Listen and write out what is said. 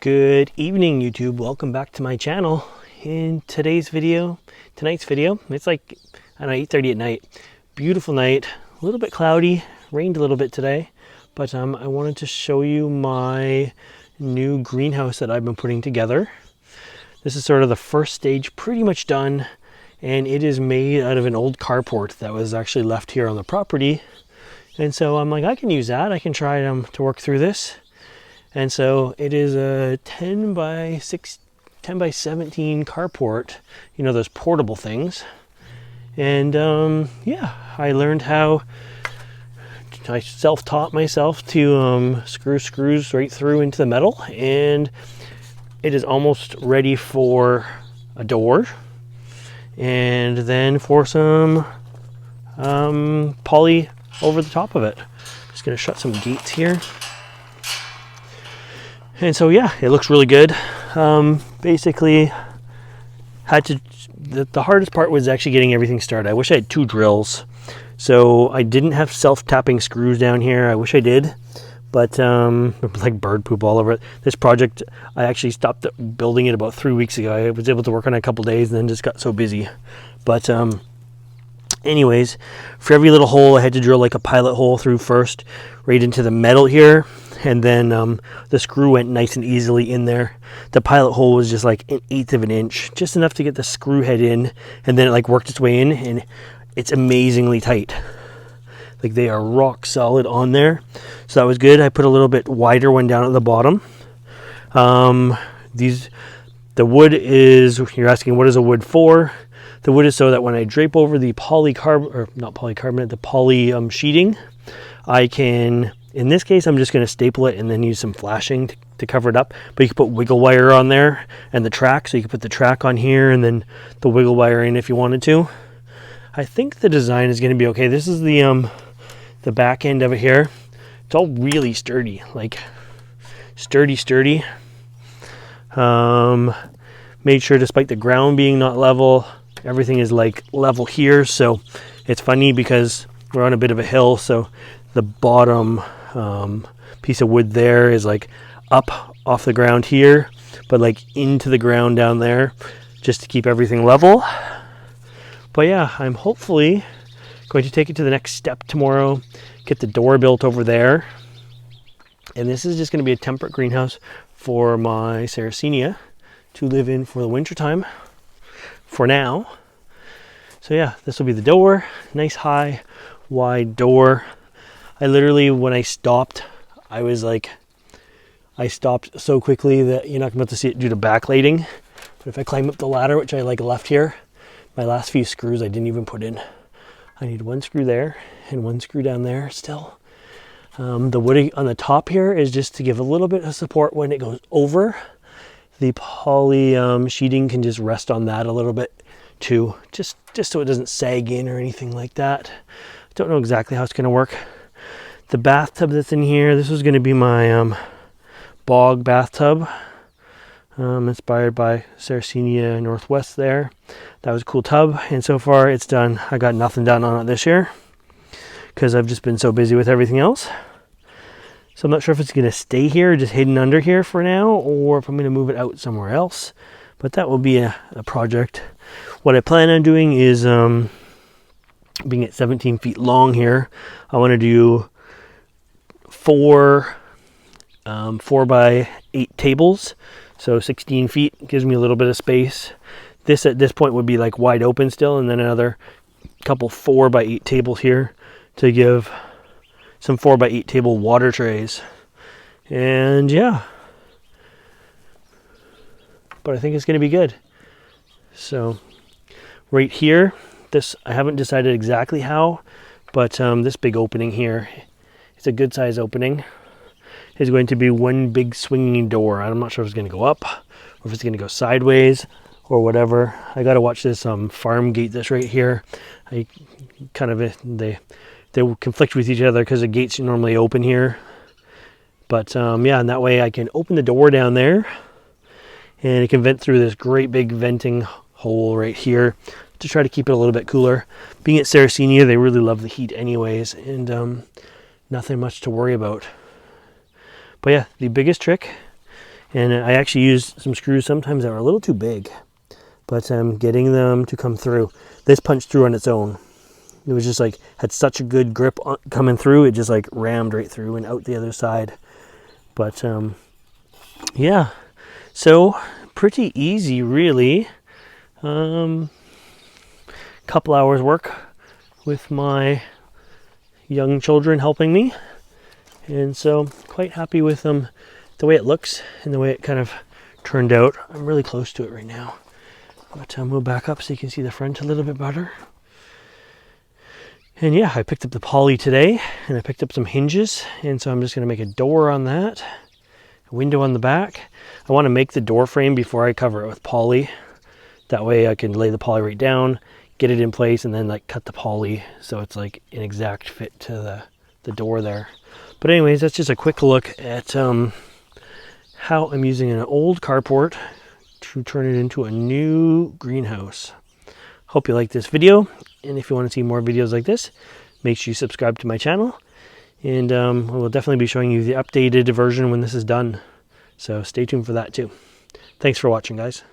Good evening, YouTube. Welcome back to my channel. In tonight's video, it's like, I don't know, 8:30 at night. Beautiful night, a little bit cloudy, rained a little bit today, but I wanted to show you my new greenhouse that I've been putting together. This is sort of the first stage, pretty much done, and it is made out of an old carport that was actually left here on the property. And so I'm like, I can use that. I can try to work through this. And so it is a 10 by 17 carport, you know, those portable things. And yeah, I learned how, I self-taught myself to screw screws right through into the metal, and it is almost ready for a door, and then for some poly over the top of it. Just gonna shut some gates here. And so yeah, it looks really good. Basically, the hardest part was actually getting everything started. I wish I had 2 drills. So I didn't have self-tapping screws down here. I wish I did, but like bird poop all over it. This project, I actually stopped building it about 3 weeks ago. I was able to work on it a couple days and then just got so busy. But anyways, for every little hole, I had to drill like a pilot hole through first, right into the metal here. And then the screw went nice and easily in there. The pilot hole was just like 1/8 of an inch, just enough to get the screw head in, and then it like worked its way in, and it's amazingly tight. Like they are rock solid on there. So that was good. I put a little bit wider one down at the bottom. The wood is, you're asking what is a wood for? The wood is so that when I drape over the poly sheeting, I can, in this case, I'm just going to staple it and then use some flashing to cover it up. But you can put wiggle wire on there and the track. So you can put the track on here and then the wiggle wire in if you wanted to. I think the design is going to be okay. This is the back end of it here. It's all really sturdy, like sturdy. Made sure, despite the ground being not level, everything is like level here. So it's funny because we're on a bit of a hill, so the bottom piece of wood there is like up off the ground here, but like into the ground down there, just to keep everything level. But yeah, I'm hopefully going to take it to the next step tomorrow, get the door built over there. And this is just going to be a temperate greenhouse for my Sarracenia to live in for the winter time for now. So yeah, this will be the door. Nice high wide door. I literally, when I stopped, I stopped so quickly that you're not going to be able to see it due to backlighting. But if I climb up the ladder, which I like left here, my last few screws I didn't even put in. I need 1 screw there and 1 screw down there still. The wood on the top here is just to give a little bit of support when it goes over. The poly sheeting can just rest on that a little bit too, just so it doesn't sag in or anything like that. I don't know exactly how it's going to work. The bathtub that's in here, this was going to be my bog bathtub, inspired by Sarracenia Northwest there. That was a cool tub, and so far it's done. I got nothing done on it this year because I've just been so busy with everything else. So I'm not sure if it's going to stay here, just hidden under here for now, or if I'm going to move it out somewhere else. But that will be a project. What I plan on doing is, being at 17 feet long here, I want to do 4 by 8 tables. So 16 feet gives me a little bit of space. This at this point would be like wide open still, and then another couple 4 by 8 tables here to give some 4 by 8 table water trays. And yeah, but I think it's going to be good. So right here, this, I haven't decided exactly how, but this big opening here, it's a good size opening, is going to be 1 big swinging door. I'm not sure if it's going to go up or if it's going to go sideways or whatever. I got to watch this farm gate that's right here. They conflict with each other because the gates normally open here. But yeah, and that way I can open the door down there and it can vent through this great big venting hole right here to try to keep it a little bit cooler. Being at Sarracenia, they really love the heat anyways, and nothing much to worry about. But yeah, the biggest trick And I actually used some screws sometimes that were a little too big, but getting them to come through. This punched through on its own. It was just like, had such a good grip coming through, it just like rammed right through and out the other side. But yeah, so pretty easy really. Couple hours work with my young children helping me. And so quite happy with the way it looks and the way it kind of turned out. I'm really close to it right now. But we'll back up so you can see the front a little bit better. And yeah, I picked up the poly today and I picked up some hinges. And so I'm just going to make a door on that, a window on the back. I want to make the door frame before I cover it with poly. That way I can lay the poly right down, get it in place, and then like cut the poly so it's like an exact fit to the door there. But anyways, that's just a quick look at how I'm using an old carport to turn it into a new greenhouse. Hope you like this video, and if you want to see more videos like this, make sure you subscribe to my channel, and we'll definitely be showing you the updated version when this is done, so stay tuned for that too. Thanks for watching, guys.